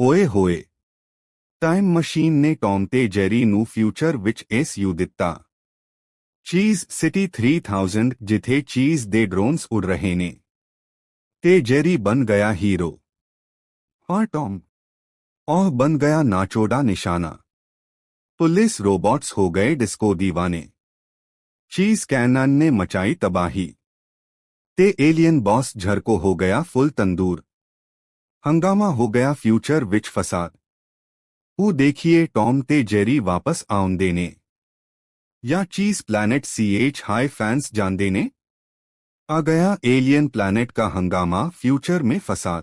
ਓਏ ਹੋਏ time machine ਨੇ ਟੌਮ ਤੇ ਜੈਰੀ ਨੂੰ ਫਿਊਚਰ ਵਿੱਚ SU ਦਿੱਤਾ। ਚੀਜ਼ ਸਿਟੀ 3000 ਜਿੱਥੇ ਚੀਜ਼ ਦੇ ਡਰੋਨਸ ਉੜ ਰਹੇ ਨੇ ਤੇ ਜੈਰੀ ਬਣ ਗਿਆ ਹੀਰੋ और टॉम ओह बन गया नाचोड़ा निशाना। पुलिस रोबोट्स हो गए डिस्को दीवाने। चीज कैनन ने मचाई तबाही ते एलियन बॉस झरको हो गया फुल तंदूर। हंगामा हो गया फ्यूचर विच फसाद। वो देखिए टॉम ते जेरी वापस आउन देने या चीज प्लैनेट CH हाई फैंस जान देने आ गया एलियन प्लैनेट का हंगामा फ्यूचर में फसाद।